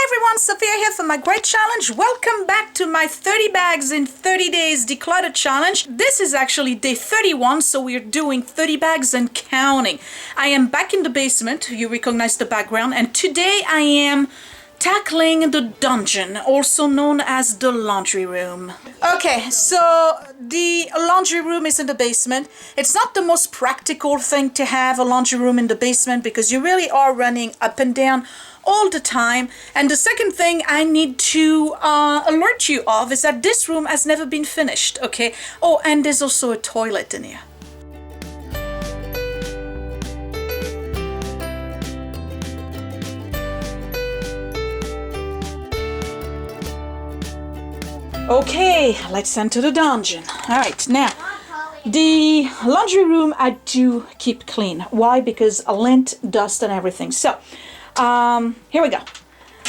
everyone, Sophia here for my great challenge. Welcome back to my 30 bags in 30 days declutter challenge. This is actually day 31, so we're doing 30 bags and counting. I am back in the basement, you recognize the background, and today I am tackling the dungeon, also known as the laundry room. Okay, so the laundry room is in the basement. It's not the most practical thing to have a laundry room in the basement because you really are running up and down all the time. And the second thing I need to alert you of is that this room has never been finished, okay? Oh, and there's also a toilet in here. Okay, let's enter the dungeon. All right, now, the laundry room I do keep clean. Why? Because lint, dust, and everything. So, here we go.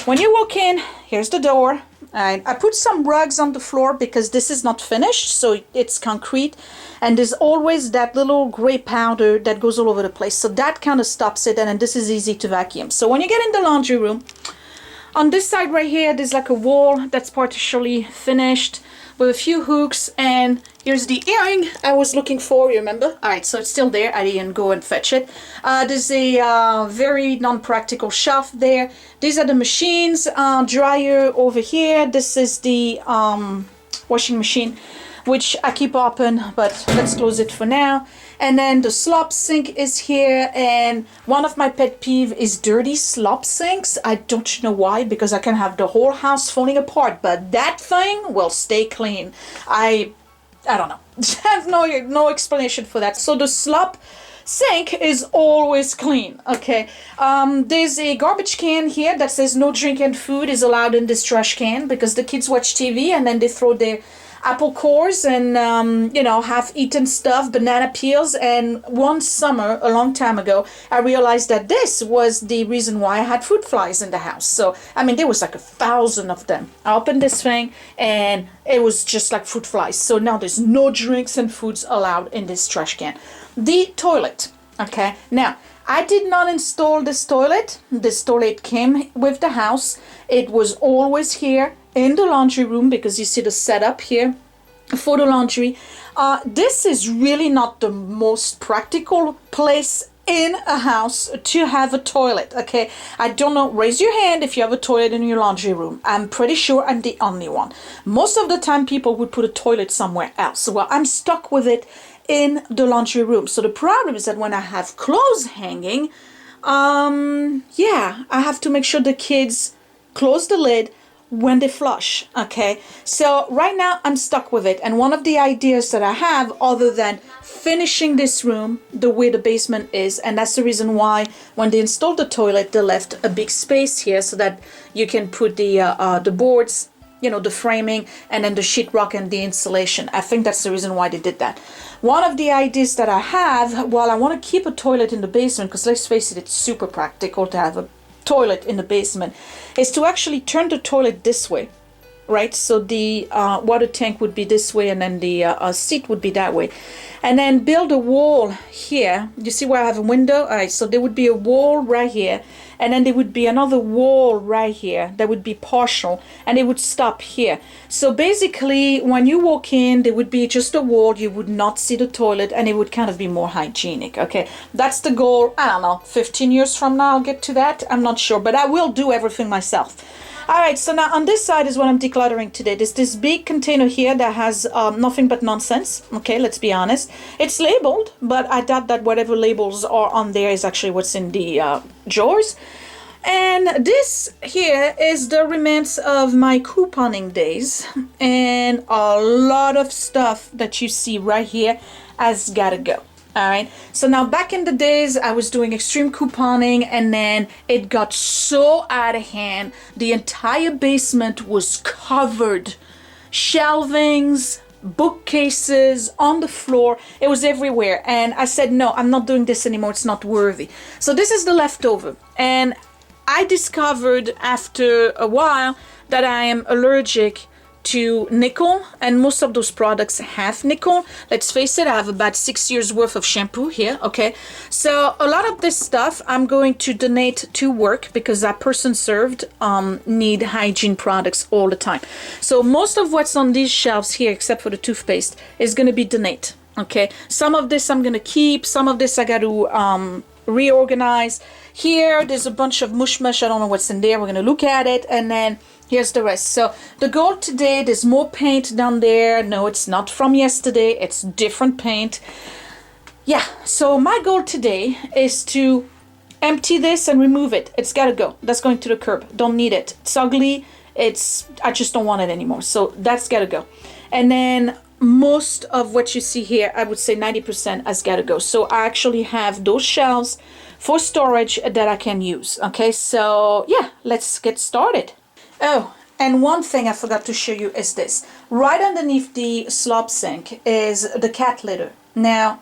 When you walk in, here's the door. I put some rugs on the floor because this is not finished, so it's concrete. And there's always that little gray powder that goes all over the place. So that kind of stops it, and then this is easy to vacuum. So when you get in the laundry room, on this side right here, there's like a wall that's partially finished with a few hooks, and here's the earring I was looking for, you remember? All right, so it's still there. I didn't go and fetch it. There's a very non-practical shelf there. These are the machines, dryer over here. This is the washing machine, which I keep open, but let's close it for now. And then the slop sink is here, and one of my pet peeves is dirty slop sinks. I don't know why, because I can have the whole house falling apart, but that thing will stay clean. I don't know. I have no explanation for that. So the slop sink is always clean, okay? There's a garbage can here that says no drink and food is allowed in this trash can because the kids watch TV and then they throw their apple cores and you know, half-eaten stuff, banana peels. And one summer a long time ago I realized that this was the reason why I had fruit flies in the house. So I mean, there was like 1,000 of them. I opened this thing and it was just like fruit flies. So now there's no drinks and foods allowed in this trash can. The toilet, okay, now I did not install this toilet. This toilet came with the house. It was always here in the laundry room because you see the setup here for the laundry. This is really not the most practical place in a house to have a toilet, okay? I don't know, raise your hand if you have a toilet in your laundry room. I'm pretty sure I'm the only one. Most of the time people would put a toilet somewhere else. Well, I'm stuck with it in the laundry room. So the problem is that when I have clothes hanging, yeah, I have to make sure the kids close the lid when they flush, okay? So right now I'm stuck with it, and one of the ideas that I have, other than finishing this room the way the basement is, and that's the reason why when they installed the toilet they left a big space here so that you can put the boards, you know, the framing, and then the sheetrock and the insulation. I think that's the reason why they did that. One of the ideas that I have, while I want to keep a toilet in the basement, because let's face it, it's super practical to have a toilet in the basement, is to actually turn the toilet this way, right? So the water tank would be this way, and then the seat would be that way, and then build a wall here. You see where I have a window? All right, so there would be a wall right here, and then there would be another wall right here that would be partial, and it would stop here. So basically when you walk in, there would be just a wall. You would not see the toilet, and it would kind of be more hygienic, okay? That's the goal. I don't know, 15 years from now I'll get to that. I'm not sure, but I will do everything myself. All right, so now on this side is what I'm decluttering today. There's this big container here that has nothing but nonsense. Okay, let's be honest. It's labeled, but I doubt that whatever labels are on there is actually what's in the drawers. And this here is the remains of my couponing days. And a lot of stuff that you see right here has got to go. All right, so now back in the days I was doing extreme couponing, and then it got so out of hand. The entire basement was covered, shelvings, bookcases on the floor. It was everywhere, and I said no, I'm not doing this anymore. It's not worthy. So this is the leftover, and I discovered after a while that I am allergic to nickel, and most of those products have nickel. Let's face it, I have about 6 years worth of shampoo here, okay? So a lot of this stuff I'm going to donate to work because that person served need hygiene products all the time. So most of what's on these shelves here, except for the toothpaste, is going to be donate, okay? Some of this I'm going to keep, some of this I got to reorganize. Here, there's a bunch of mush. I don't know what's in there. We're going to look at it, and then here's the rest. So the goal today, there's more paint down there. No, it's not from yesterday. It's different paint. Yeah, so my goal today is to empty this and remove it. It's got to go. That's going to the curb. Don't need it. It's ugly. I just don't want it anymore. So that's got to go. And then most of what you see here, I would say 90% has got to go. So I actually have those shelves for storage that I can use. Okay, so yeah, let's get started. Oh, and one thing I forgot to show you is this. Right underneath the slop sink is the cat litter. Now,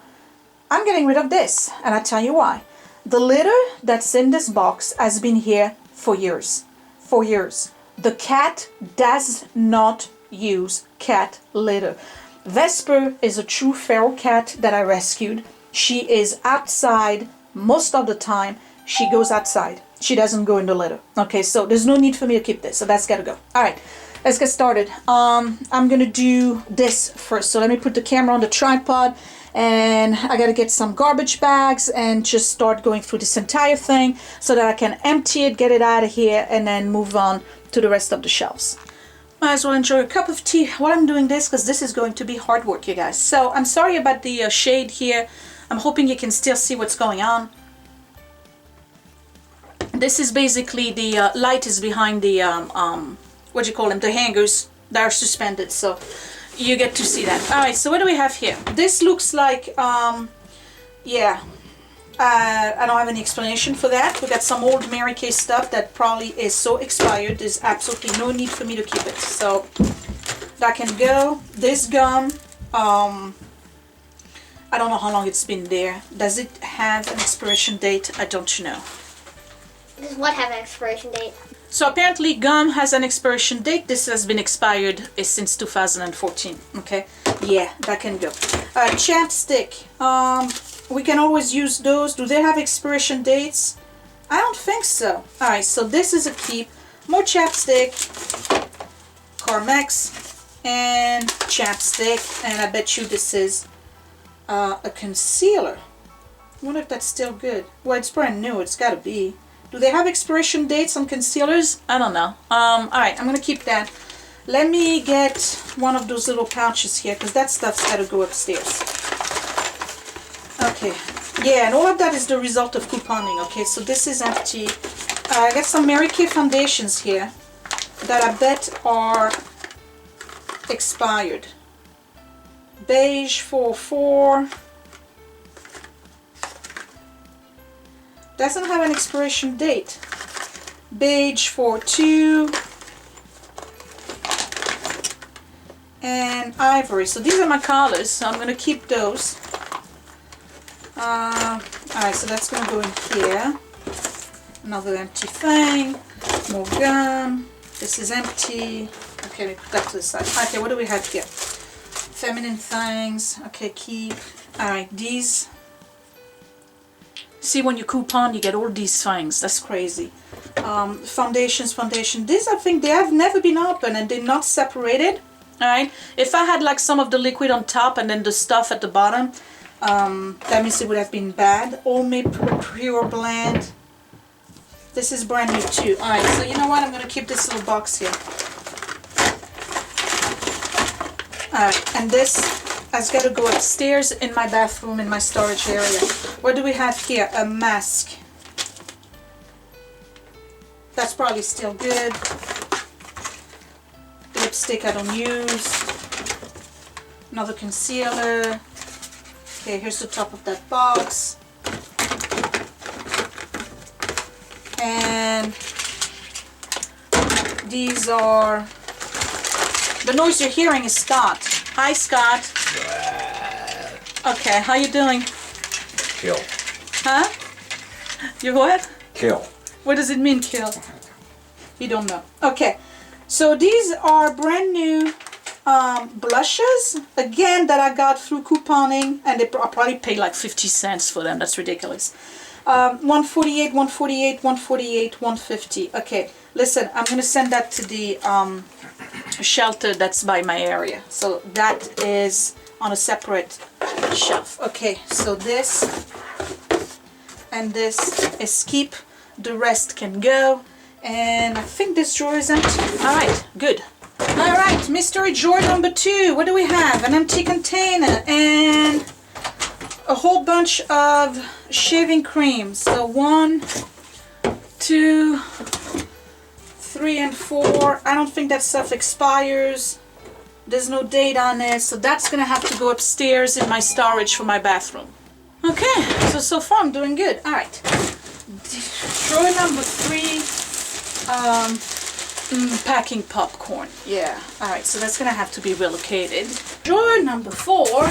I'm getting rid of this, and I'll tell you why. The litter that's in this box has been here for years. For years. The cat does not use cat litter. Vesper is a true feral cat that I rescued. She is outside most of the time. She goes outside. She doesn't go in the litter. Okay, so there's no need for me to keep this. So that's got to go. All right, let's get started. I'm going to do this first. So let me put the camera on the tripod. And I got to get some garbage bags and just start going through this entire thing so that I can empty it, get it out of here, and then move on to the rest of the shelves. Might as well enjoy a cup of tea while I'm doing this, because this is going to be hard work, you guys. So I'm sorry about the shade here. I'm hoping you can still see what's going on. This is basically the light is behind the, what do you call them, the hangers that are suspended, so you get to see that. Alright, so what do we have here? This looks like, yeah, I don't have any explanation for that. We got some old Mary Kay stuff that probably is so expired, there's absolutely no need for me to keep it. So that can go. This gum, I don't know how long it's been there. Does it have an expiration date? I don't know. Does what have an expiration date? So apparently gum has an expiration date. This has been expired since 2014. Okay, yeah, that can go. Chapstick. We can always use those. Do they have expiration dates? I don't think so. All right, so this is a keep. More chapstick. Carmex and chapstick, and I bet you this is a concealer. I wonder if that's still good. Well, it's brand new. It's got to be. Do they have expiration dates on concealers? I don't know. Alright, I'm going to keep that. Let me get one of those little pouches here, because that stuff's got to go upstairs. Okay. Yeah, and all of that is the result of couponing. Okay, so this is empty. I got some Mary Kay foundations here that I bet are expired. Beige 44. Doesn't have an expiration date. Beige 42 and ivory. So these are my colors, so I'm going to keep those. Alright, so that's going to go in here. Another empty thing. More gum. This is empty. Okay, we put that to the side. Okay, what do we have here? Feminine things. Okay, keep. Alright, these. See, when you coupon, you get all these things. That's crazy. Foundations. These, I think, they have never been opened and they're not separated. Alright. If I had like some of the liquid on top and then the stuff at the bottom, that means it would have been bad. Homemade Pure Blend. This is brand new too. Alright, so you know what? I'm going to keep this little box here. Alright, and this has got to go upstairs in my bathroom, in my storage area. What do we have here? A mask. That's probably still good. Lipstick I don't use. Another concealer. Okay, here's the top of that box. And these are... The noise you're hearing is Scott. Hi, Scott. Okay, how you doing? Kill. Huh? You what? Kill. What does it mean, kill? You don't know. Okay. So these are brand new blushes, again, that I got through couponing, and I probably paid like 50 cents for them. That's ridiculous. 148, 148, 148, 150. Okay, listen, I'm gonna send that to the shelter that's by my area. So that is on a separate shelf. Okay, so this and this is keep, the rest can go. And I think this drawer is empty. All right, good. All right, mystery drawer number 2. What do we have? An empty container and a whole bunch of shaving cream. So 1, 2, 3, and 4. I don't think that stuff expires. There's no date on it, so that's gonna have to go upstairs in my storage for my bathroom. Okay, so far I'm doing good. All right, drawer number 3. Packing popcorn. Yeah. All right, so that's gonna have to be relocated. Drawer number 4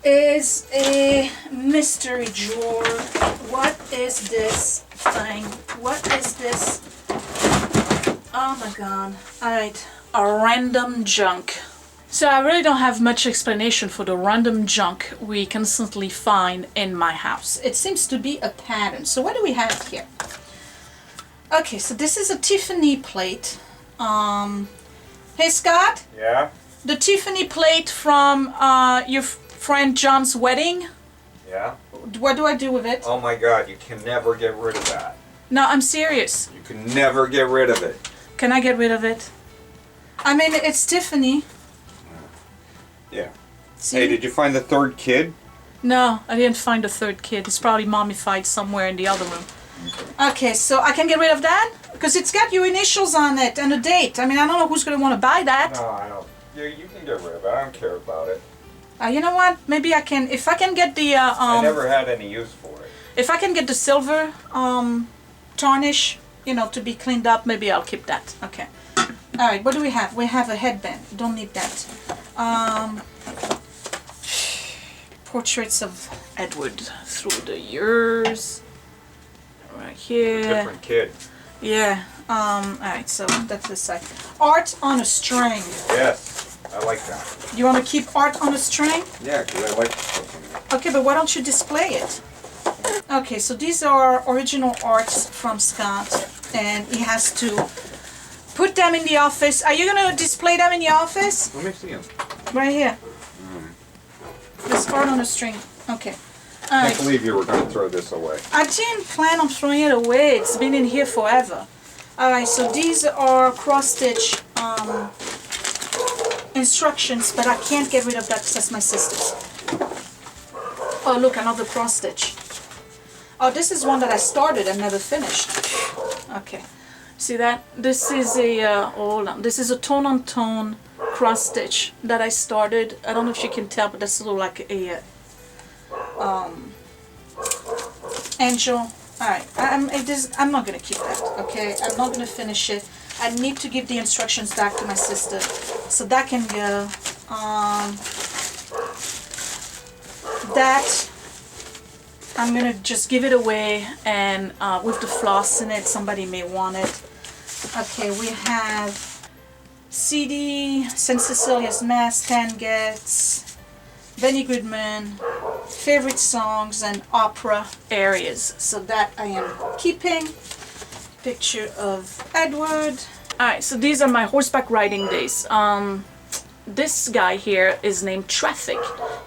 is a mystery drawer. What is this thing? What is this? Oh my god. All right, a random junk. So I really don't have much explanation for the random junk we constantly find in my house. It seems to be a pattern. So what do we have here? Okay, so this is a Tiffany plate. Hey Scott? Yeah? The Tiffany plate from your friend John's wedding? Yeah? What do I do with it? Oh my god, you can never get rid of that. No, I'm serious. You can never get rid of it. Can I get rid of it? I mean, it's Tiffany. Yeah. See? Hey, did you find the 3rd kid? No, I didn't find the 3rd kid. It's probably mummified somewhere in the other room. Okay, so I can get rid of that? Because it's got your initials on it and a date. I mean, I don't know who's going to want to buy that. No, I don't. You can get rid of it. I don't care about it. You know what? Maybe I can, if I can get the... I never had any use for it. If I can get the silver tarnish, you know, to be cleaned up, maybe I'll keep that. Okay. All right, what do we have? We have a headband. Don't need that. Portraits of Edward through the years. Right here. Different kid. Yeah. Alright, so that's this side. Art on a string. Yes, I like that. You want to keep art on a string? Yeah, because I like it. Okay, but why don't you display it? Okay, so these are original arts from Scott, and he has to put them in the office. Are you going to display them in the office? Let me see them. Right here. This art on a string. Okay. I can't believe you were going to throw this away. I didn't plan on throwing it away. It's been in here forever. Alright, so these are cross-stitch instructions, but I can't get rid of that because that's my sister's. Oh, look, another cross-stitch. Oh, this is one that I started and never finished. Okay. See that? This is a, hold on. This is a tone-on-tone cross-stitch that I started. I don't know if you can tell, but that's a little like a... angel. Alright, I'm not gonna keep that, okay? I'm not gonna finish it. I need to give the instructions back to my sister. So that can go. That, I'm gonna just give it away, and with the floss in it, somebody may want it. Okay, we have CD, St. Cecilia's Mass, Stan Getz, Benny Goodman, favorite songs, and opera areas. So that I am keeping. Picture of Edward. Alright, so these are my horseback riding days. This guy here is named Traffic.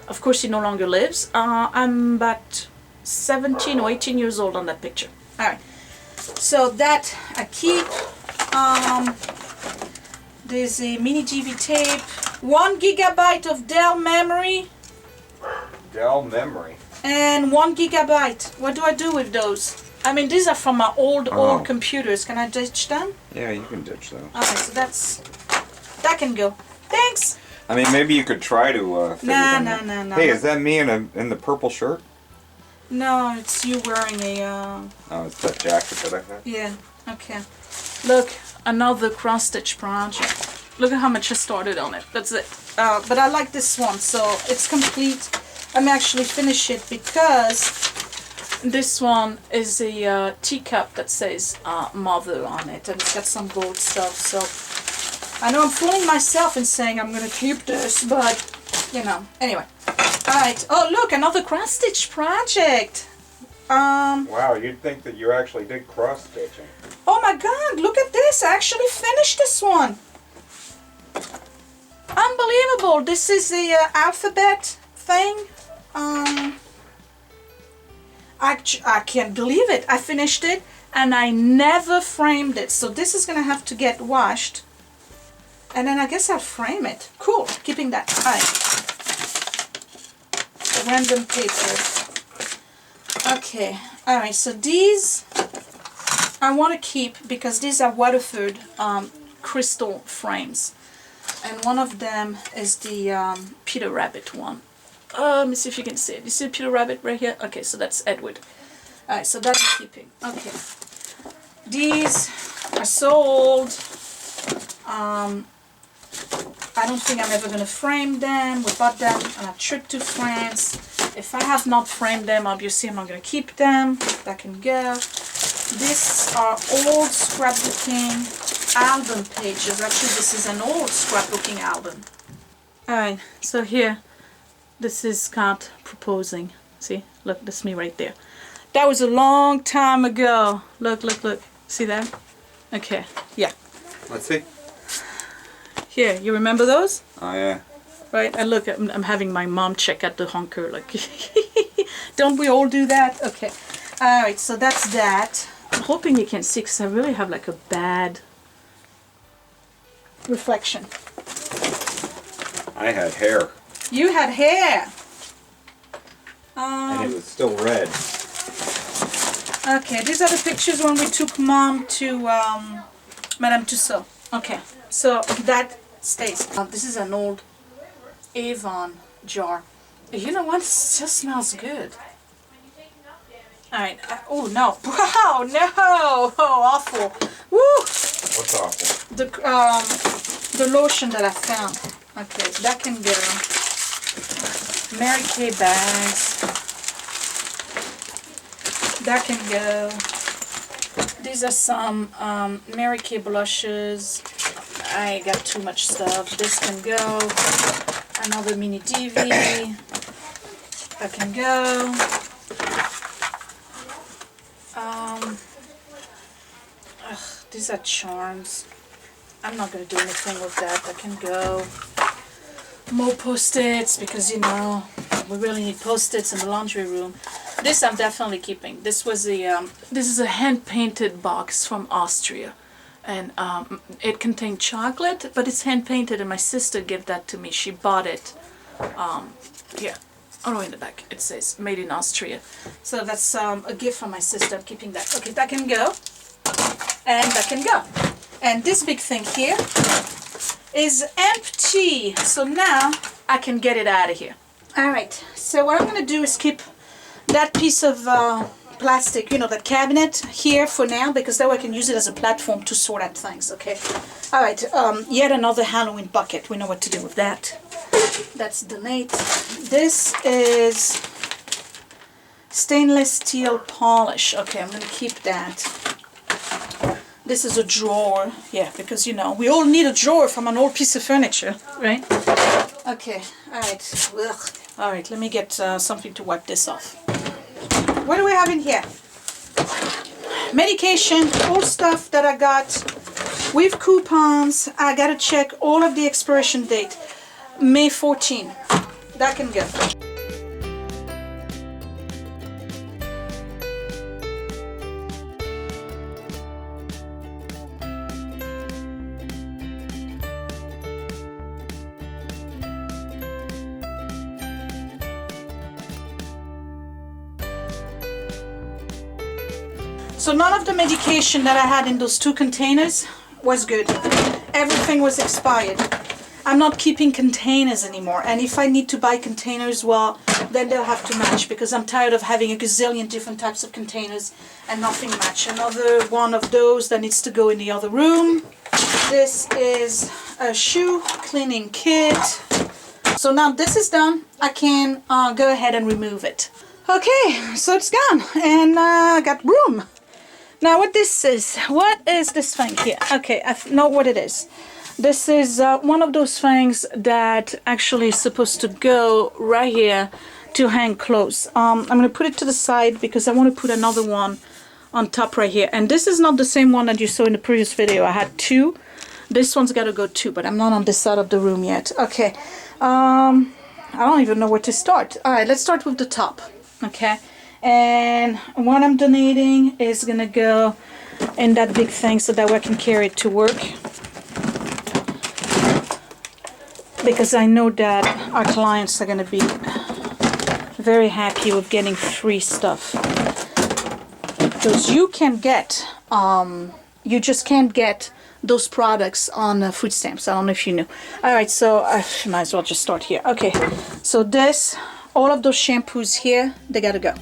Of course he no longer lives. I'm about 17 or 18 years old on that picture. Alright, so that I keep. There's a mini DV tape. 1 gigabyte of Dell memory. Dell memory. And 1 gigabyte. What do I do with those? I mean, these are from my old computers. Can I ditch them? Yeah, you can ditch those. Okay, so that can go. Thanks. I mean, maybe you could try to fit it in there. No. Hey, is that me in the purple shirt? No, it's you wearing a... Oh, it's that jacket that I had? Yeah, okay. Look, another cross-stitch project. Look at how much I started on it. That's it. But I like this one, so it's complete. I'm actually finish it because This one is a teacup that says mother on it, and it's got some gold stuff. So I know I'm fooling myself in saying I'm gonna keep this, but you know, anyway. Alright, oh look, another cross stitch project. Wow, you'd think that you actually did cross stitching. Oh my god, look at this, I actually finished this one. Unbelievable, this is the alphabet thing. I can't believe it. I finished it and I never framed it. So this is gonna have to get washed. And then I guess I'll frame it. Cool, keeping that. Alright. Random paper. Okay, alright, so these I want to keep because these are Waterford crystal frames. And one of them is the Peter Rabbit one. Let me see if you can see it. You see Peter Rabbit right here? Okay, so that's Edward. Alright, so that's keeping. Okay. These are so old. I don't think I'm ever going to frame them. We bought them on a trip to France. If I have not framed them, obviously I'm not going to keep them. That can go. These are old scrapbooking album pages. Actually, this is an old scrapbooking album. Alright, so here, this is Scott proposing. See? Look, that's me right there. That was a long time ago. Look, look, look. See that? Okay, yeah. Let's see. Here, you remember those? Oh, yeah. Right, and look, I'm having my mom check out the honker, like, don't we all do that? Okay, alright, so that's that. I'm hoping you can see, because I really have like a bad reflection. I had hair. You had hair! And it was still red. Okay, these are the pictures when we took Mom to Madame Tussauds. Okay, so that stays. This is an old Avon jar. You know what? It just smells good. Alright. Oh no. Wow, no! Oh, awful. Woo! What's awful? The lotion that I found. Okay, that can go. Mary Kay bags. That can go. These are some Mary Kay blushes. I got too much stuff. This can go. Another mini DV. That can go. These are charms. I'm not going to do anything with that. That can go. More post-its because, you know, we really need post-its in the laundry room. This I'm definitely keeping. This was a this is a hand-painted box from Austria. And it contained chocolate, but it's hand-painted, and my sister gave that to me. She bought it. Here. Oh, no, in the back. It says, made in Austria. So that's a gift from my sister. I'm keeping that. Okay, that can go. And that can go. And this big thing here is empty. So now I can get it out of here. Alright, so what I'm going to do is keep that piece of plastic, you know, that cabinet here for now, because that way I can use it as a platform to sort out things, okay? Alright, yet another Halloween bucket. We know what to do with that. That's donate. This is stainless steel polish. Okay, I'm going to keep that. This is a drawer. Yeah, because, you know, we all need a drawer from an old piece of furniture, right? Okay, alright. Alright, let me get something to wipe this off. What do we have in here? Medication, old stuff that I got with coupons. I gotta check all of the expiration date. May 14. That can go. So none of the medication that I had in those 2 containers was good. Everything was expired. I'm not keeping containers anymore. And if I need to buy containers, well, then they'll have to match, because I'm tired of having a gazillion different types of containers and nothing match. Another one of those that needs to go in the other room. This is a shoe cleaning kit. So now this is done, I can go ahead and remove it. Okay, so it's gone, and I got room. Now what is this thing here? Okay, I know what it is. This is one of those things that actually is supposed to go right here to hang clothes. I'm going to put it to the side because I want to put another one on top right here. And this is not the same one that you saw in the previous video. I had two. This one's got to go too, but I'm not on this side of the room yet. Okay, I don't even know where to start. All right, let's start with the top. Okay. And what I'm donating is gonna go in that big thing so that way I can carry it to work, because I know that our clients are gonna be very happy with getting free stuff, because you can get you just can't get those products on food stamps. I don't know if you knew. All right, so I might as well just start here. Okay, so this, all of those shampoos here, they gotta go.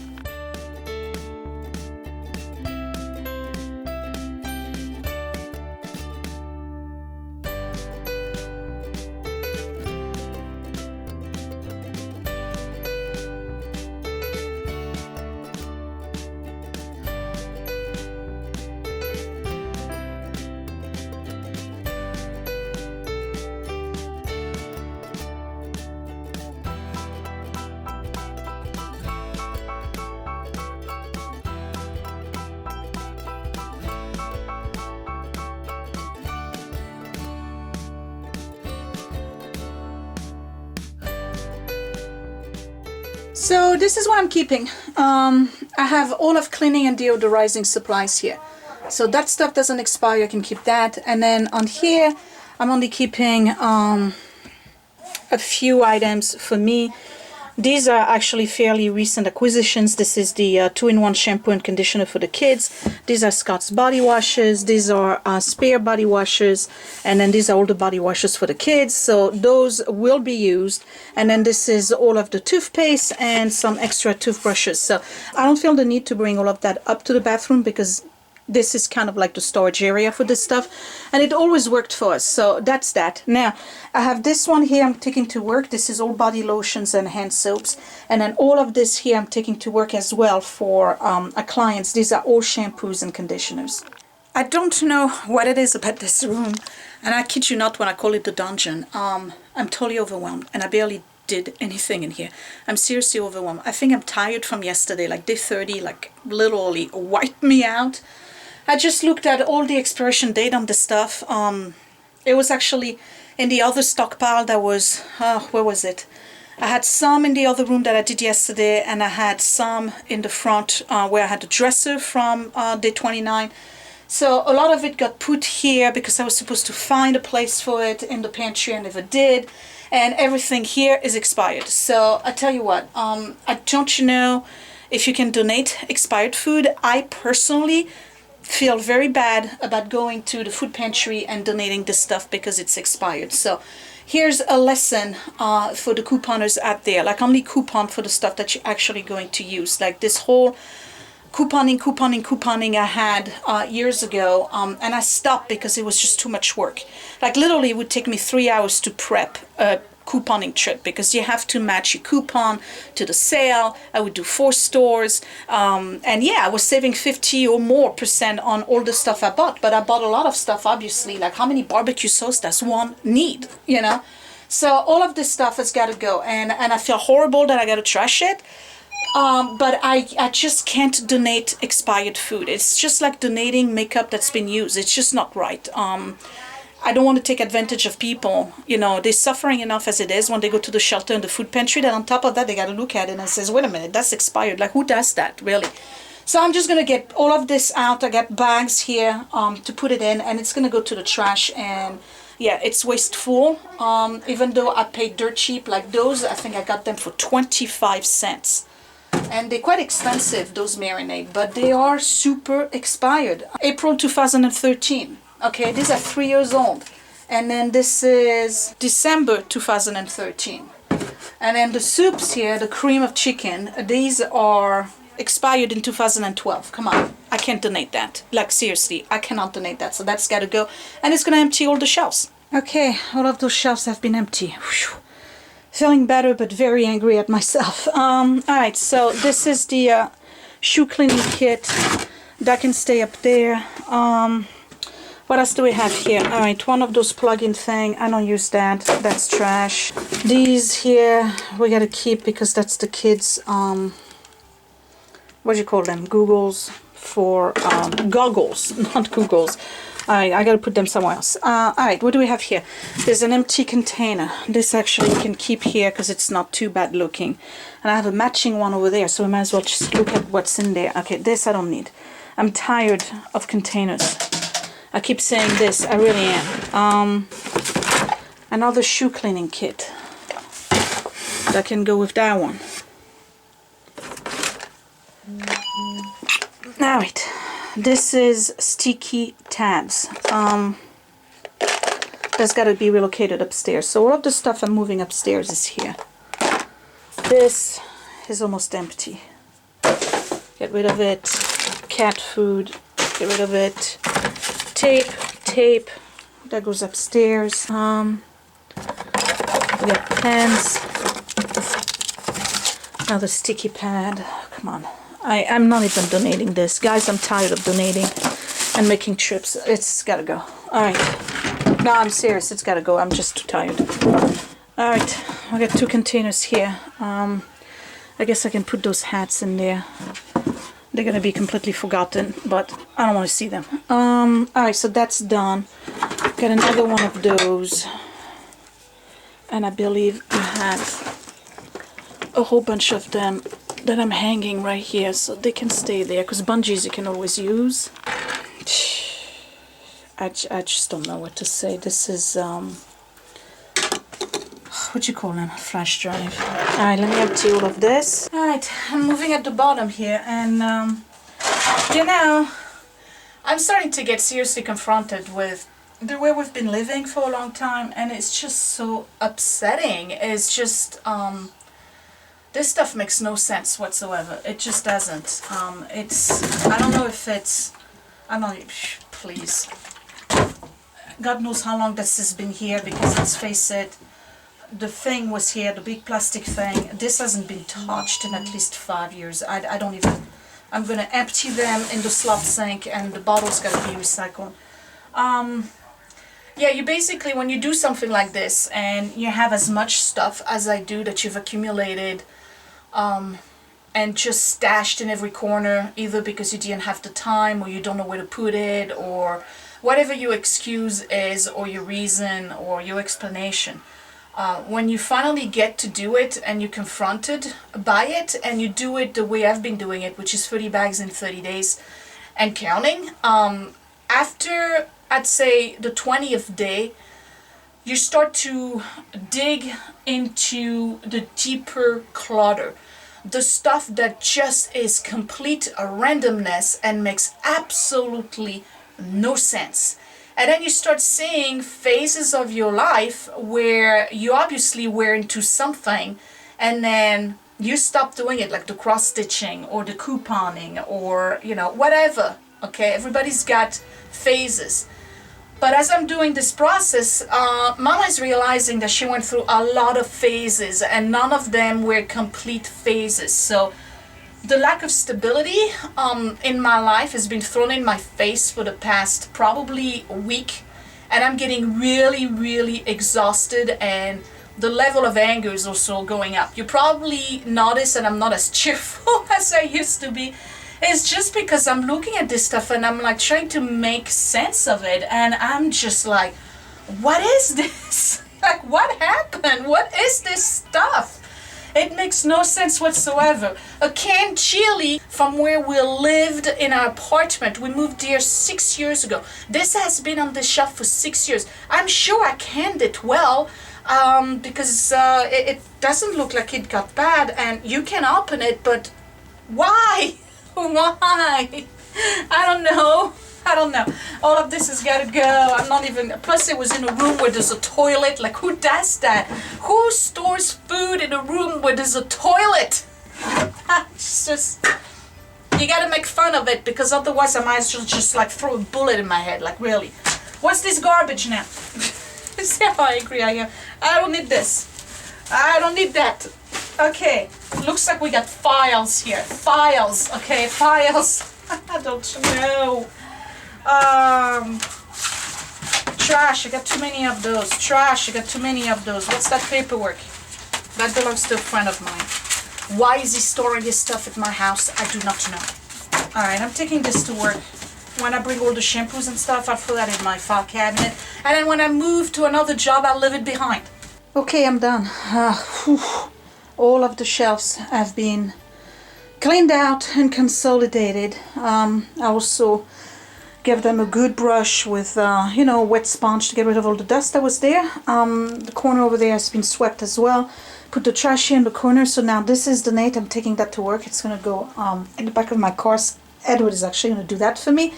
So this is what I'm keeping. I have all of cleaning and deodorizing supplies here. So that stuff doesn't expire, I can keep that. And then on here, I'm only keeping a few items for me. These are actually fairly recent acquisitions. This is the 2-in-1 shampoo and conditioner for the kids. These are Scott's body washes. These are spare body washes. And then these are all the body washes for the kids. So those will be used. And then this is all of the toothpaste and some extra toothbrushes. So I don't feel the need to bring all of that up to the bathroom, because this is kind of like the storage area for this stuff, and it always worked for us. So that's that. Now I have this one here I'm taking to work. This is all body lotions and hand soaps, and then all of this here I'm taking to work as well for our clients. These are all shampoos and conditioners. I don't know what it is about this room, and I kid you not when I call it the dungeon. I'm totally overwhelmed, and I barely did anything in here. I'm seriously overwhelmed. I think I'm tired from yesterday. Like day 30 like literally wiped me out. I just looked at all the expiration date on this stuff. It was actually in the other stockpile that was, where was it? I had some in the other room that I did yesterday, and I had some in the front where I had the dresser from day 29. So a lot of it got put here because I was supposed to find a place for it in the pantry, and never did. And everything here is expired. So I tell you what, don't you know if you can donate expired food? I personally feel very bad about going to the food pantry and donating this stuff because it's expired. So here's a lesson for the couponers out there. Like, only coupon for the stuff that you're actually going to use. Like this whole couponing I had years ago, and I stopped because it was just too much work. Like literally it would take me 3 hours to prep a couponing trip, because you have to match your coupon to the sale. I would do 4 stores, and yeah, I was saving 50 or more % on all the stuff I bought. But I bought a lot of stuff, obviously. Like, how many barbecue sauce does one need, you know? So all of this stuff has got to go, and I feel horrible that I got to trash it. But I just can't donate expired food. It's just like donating makeup that's been used. It's just not right. I don't want to take advantage of people. You know, they're suffering enough as it is when they go to the shelter and the food pantry. Then on top of that, they got to look at it and says, wait a minute, that's expired. Like, who does that, really? So I'm just going to get all of this out. I got bags here to put it in, and it's going to go to the trash. And yeah, it's wasteful. Even though I paid dirt cheap, like those, I think I got them for 25 cents. And they're quite expensive, those marinade, but they are super expired. April 2013. Okay, these are 3 years old. And then this is December 2013. And then the soups here, the cream of chicken, these are expired in 2012. Come on, I can't donate that. Like, seriously, I cannot donate that. So that's got to go. And it's going to empty all the shelves. Okay, all of those shelves have been empty. Whew. Feeling better, but very angry at myself. Alright, so this is the shoe cleaning kit. That can stay up there. What else do we have here? Alright, one of those plug-in thing. I don't use that. That's trash. These here, we gotta keep because that's the kids, what do you call them? Googles for, goggles, not Googles. Alright, I gotta put them somewhere else. Alright, what do we have here? There's an empty container. This actually you can keep here because it's not too bad looking. And I have a matching one over there, so we might as well just look at what's in there. Okay, this I don't need. I'm tired of containers. I keep saying this, I really am. Another shoe cleaning kit. That can go with that one. Alright. This is sticky tabs. That's got to be relocated upstairs. So all of the stuff I'm moving upstairs is here. This is almost empty. Get rid of it. Cat food. Get rid of it. Tape. That goes upstairs. We got pens. Another sticky pad. Come on. I'm not even donating this. Guys, I'm tired of donating and making trips. It's gotta go. Alright. No, I'm serious. It's gotta go. I'm just too tired. Alright. I got 2 containers here. I guess I can put those hats in there. They're gonna be completely forgotten, but I don't want to see them. Alright, so that's done. Got another one of those. And I believe I have a whole bunch of them that I'm hanging right here so they can stay there, because bungees you can always use. I just don't know what to say. This is what you call them, flash drive. Alright, let me empty all of this. Alright, I'm moving at the bottom here, and you know, I'm starting to get seriously confronted with the way we've been living for a long time, and it's just so upsetting. It's just this stuff makes no sense whatsoever. It just doesn't. I don't know if it's, I don't know, please. God knows how long this has been here, because let's face it, the thing was here, the big plastic thing. This hasn't been touched in at least 5 years. I don't even, I'm going to empty them in the slop sink, and the bottle's got to be recycled. Yeah, you basically, when you do something like this, and you have as much stuff as I do that you've accumulated, and just stashed in every corner, either because you didn't have the time, or you don't know where to put it, or whatever your excuse is, or your reason, or your explanation. When you finally get to do it, and you're confronted by it, and you do it the way I've been doing it, which is 30 bags in 30 days, and counting, after, I'd say, the 20th day, you start to dig into the deeper clutter. The stuff that just is complete randomness and makes absolutely no sense. And then you start seeing phases of your life where you obviously were into something, and then you stop doing it, like the cross stitching or the couponing, or you know, whatever. Okay, everybody's got phases. But as I'm doing this process, Mama is realizing that she went through a lot of phases, and none of them were complete phases. So the lack of stability in my life has been thrown in my face for the past probably week, and I'm getting really, really exhausted, and the level of anger is also going up. You probably notice that I'm not as cheerful as I used to be. It's just because I'm looking at this stuff and I'm like trying to make sense of it, and I'm just like, what is this? Like, what happened? What is this stuff? It makes no sense whatsoever. A canned chili from where we lived in our apartment. We moved here 6 years ago. This has been on the shelf for 6 years. I'm sure I canned it well, because it doesn't look like it got bad, and you can open it, but why? Why? I don't know. All of this has got to go. I'm not even, plus it was in a room where there's a toilet. Like, who does that? Who stores food in a room where there's a toilet? It's just, you got to make fun of it, because otherwise I might just like throw a bullet in my head. Like, really? What's this garbage now? See how I agree I am? I don't need this. I don't need that. Okay, looks like we got files here. Files, okay, files. I don't know. Trash, I got too many of those. Trash, I got too many of those. What's that paperwork? That belongs to a friend of mine. Why is he storing his stuff at my house? I do not know. Alright, I'm taking this to work. When I bring all the shampoos and stuff, I throw that in my file cabinet. And then when I move to another job, I'll leave it behind. Okay, I'm done. All of the shelves have been cleaned out and consolidated. I also gave them a good brush with, you know, wet sponge to get rid of all the dust that was there. The corner over there has been swept as well. Put the trash here in the corner. So now this is the net. I'm taking that to work. It's going to go in the back of my car. Edward is actually going to do that for me.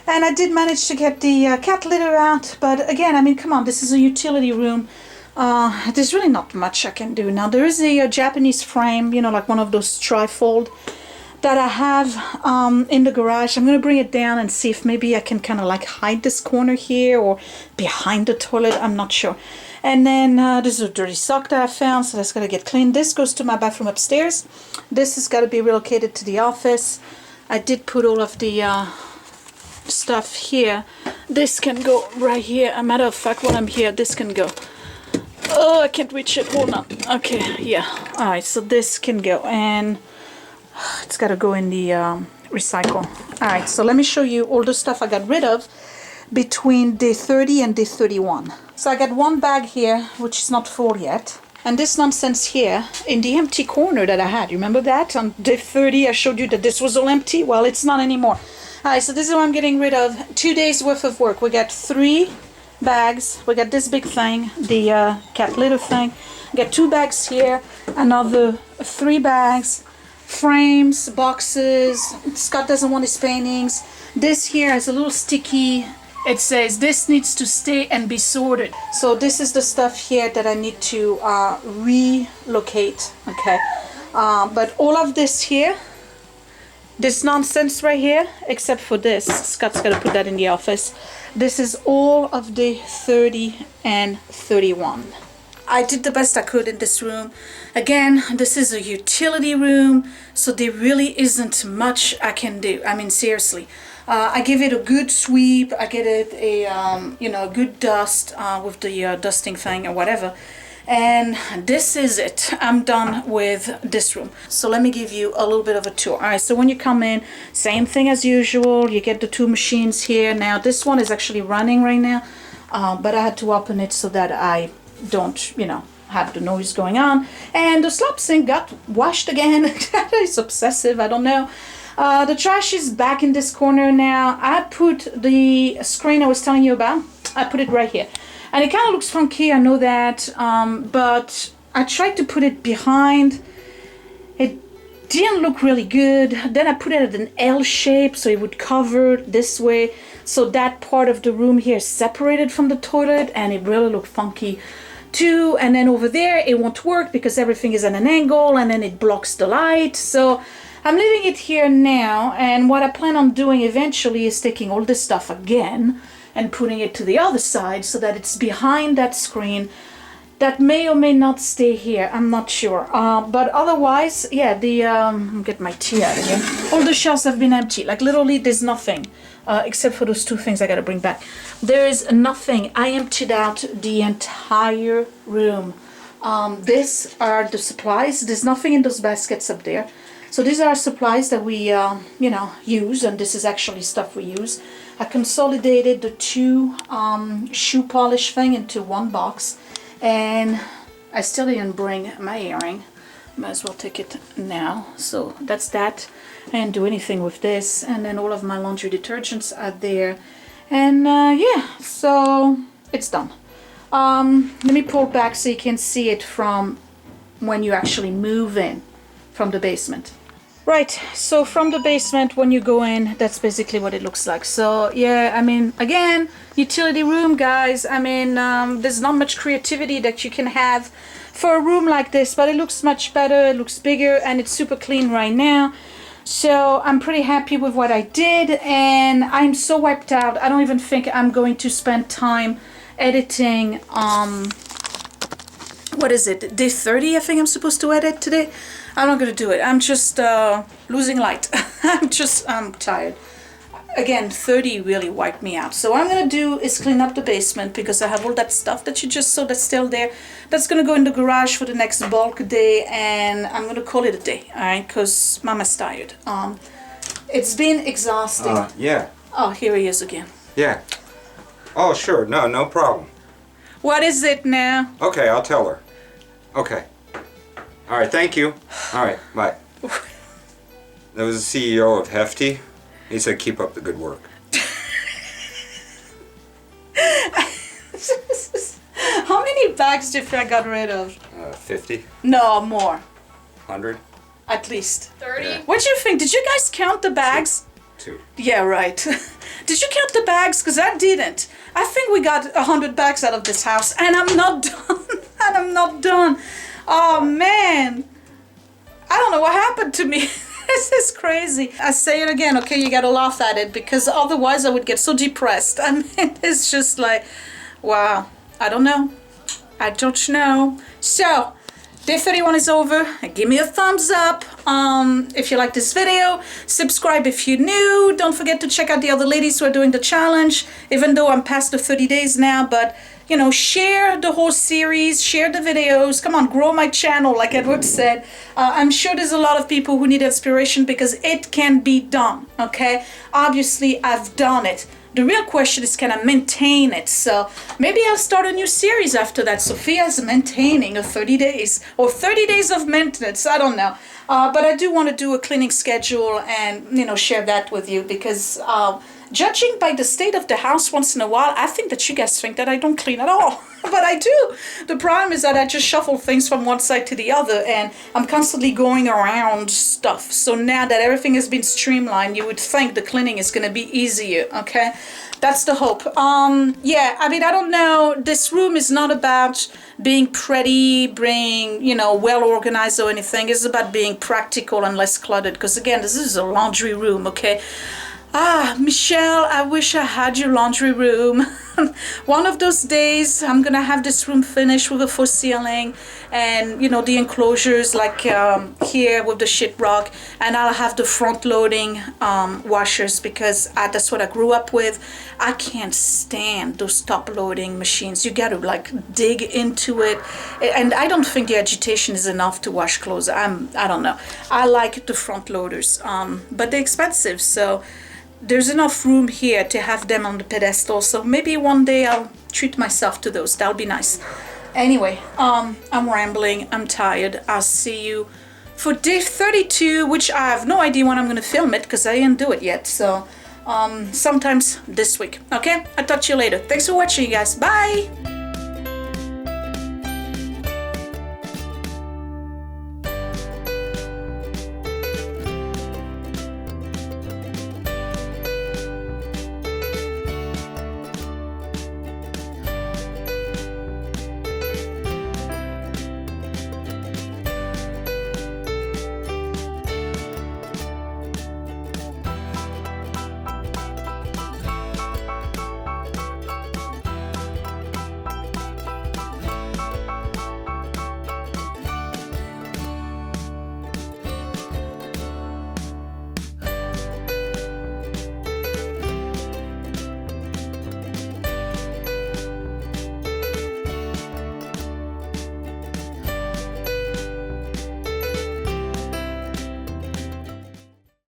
And I did manage to get the cat litter out. But again, I mean, come on, this is a utility room. There's really not much I can do. Now, there is a Japanese frame, you know, like one of those trifold that I have in the garage. I'm going to bring it down and see if maybe I can kind of like hide this corner here or behind the toilet. I'm not sure. And then this is a dirty sock that I found, so that's got to get cleaned. This goes to my bathroom upstairs. This has got to be relocated to the office. I did put all of the stuff here. This can go right here. A matter of fact, while I'm here, this can go. Oh, I can't reach it. Hold on. Okay, yeah. Alright, so this can go. And it's got to go in the recycle. Alright, so let me show you all the stuff I got rid of between day 30 and day 31. So I got one bag here, which is not full yet. And this nonsense here in the empty corner that I had. You remember that? On day 30, I showed you that this was all empty. Well, it's not anymore. Alright, so this is what I'm getting rid of. 2 days worth of work. We got 3 bags. We got this big thing, the cat litter thing. We got 2 bags here. Another 3 bags. Frames, boxes. Scott doesn't want his paintings. This here is a little sticky. It says this needs to stay and be sorted. So this is the stuff here that I need to relocate. Okay, but all of this here, this nonsense right here, except for this, Scott's got to put that in the office. This is all of the 30 and 31. I did the best I could in this room. Again, this is a utility room, so there really isn't much I can do. I mean, seriously. I give it a good sweep. I get it a you know, a good dust with the dusting thing or whatever. And this is it. I'm done with this room. So let me give you a little bit of a tour. All right, so when you come in, same thing as usual. You get the 2 machines here. Now this one is actually running right now, but I had to open it so that I don't, you know, have the noise going on. And the slop sink got washed again. It's obsessive, I don't know. The trash is back in this corner now. I put the screen I was telling you about, I put it right here. And it kind of looks funky, I know that, but I tried to put it behind. It didn't look really good. Then I put it at an L shape so it would cover this way. So that part of the room here is separated from the toilet, and it really looked funky too. And then over there it won't work because everything is at an angle, and then it blocks the light. So I'm leaving it here now, and what I plan on doing eventually is taking all this stuff again and putting it to the other side so that it's behind that screen. That may or may not stay here, I'm not sure. But otherwise, yeah, I'll get my tea out of here. All the shelves have been empty, like literally there's nothing, except for those 2 things I gotta bring back. There is nothing. I emptied out the entire room. These are the supplies. There's nothing in those baskets up there. So these are supplies that we, you know, use, and this is actually stuff we use. I consolidated the 2 shoe polish thing into 1 box, and I still didn't bring my earring. Might as well take it now. So that's that. I didn't do anything with this, and then all of my laundry detergents are there. And yeah, so it's done. Let me pull back so you can see it from when you actually move in from the basement. Right, so from the basement, when you go in, that's basically what it looks like. So yeah, I mean, again, utility room, guys. I mean, there's not much creativity that you can have for a room like this, but it looks much better, it looks bigger, and it's super clean right now. So I'm pretty happy with what I did, and I'm so wiped out. I don't even think I'm going to spend time editing what is it, day 30 I think I'm supposed to edit today. I'm not gonna do it. I'm just losing light. I'm tired. Again, 30 really wiped me out. So what I'm gonna do is clean up the basement because I have all that stuff that you just saw that's still there. That's gonna go in the garage for the next bulk day, and I'm gonna call it a day, all right? Because Mama's tired. It's been exhausting. Yeah. Oh, here he is again. Yeah. Oh, sure. No problem. What is it now? Okay, I'll tell her. Okay. All right, thank you. All right, bye. That was the CEO of Hefty. He said keep up the good work. How many bags do you think I got rid of? 50? No, more. 100? At least. 30? Yeah. What do you think? Did you guys count the bags? 2. Yeah, right. Did you count the bags? Because I didn't. I think we got 100 bags out of this house, and I'm not done. And I'm not done. Oh, man. I don't know what happened to me. This is crazy. I say it again, okay? You gotta laugh at it because otherwise I would get so depressed. I mean, it's just like, wow. I don't know. I don't know. So, day 31 is over. Give me a thumbs up if you like this video. Subscribe if you're new. Don't forget to check out the other ladies who are doing the challenge, even though I'm past the 30 days now. But, you know, share the whole series, share the videos. Come on, grow my channel, like Edward said. I'm sure there's a lot of people who need inspiration because it can be done, okay? Obviously, I've done it. The real question is, can I maintain it? So maybe I'll start a new series after that. Sophia's maintaining a 30 days or 30 days of maintenance. I don't know. But I do want to do a cleaning schedule and, you know, share that with you because judging by the state of the house once in a while, I think that you guys think that I don't clean at all. But I do. The problem is that I just shuffle things from one side to the other and I'm constantly going around stuff. So now that everything has been streamlined, you would think the cleaning is going to be easier, okay? That's the hope. Yeah, I mean, I don't know. This room is not about being pretty, being, you know, well organized or anything. It's about being practical and less cluttered. Because again, this is a laundry room, okay? Ah, Michelle, I wish I had your laundry room. One of those days, I'm gonna have this room finished with a full ceiling and, you know, the enclosures like here with the sheetrock, and I'll have the front-loading washers because that's what I grew up with. I can't stand those top-loading machines. You gotta like dig into it, and I don't think the agitation is enough to wash clothes. I don't know. I like the front loaders, but they're expensive, so there's enough room here to have them on the pedestal, so maybe one day I'll treat myself to those. That'll be nice. Anyway, I'm rambling. I'm tired. I'll see you for day 32, which I have no idea when I'm going to film it because I didn't do it yet. So sometimes this week. Okay? I'll talk to you later. Thanks for watching, you guys. Bye!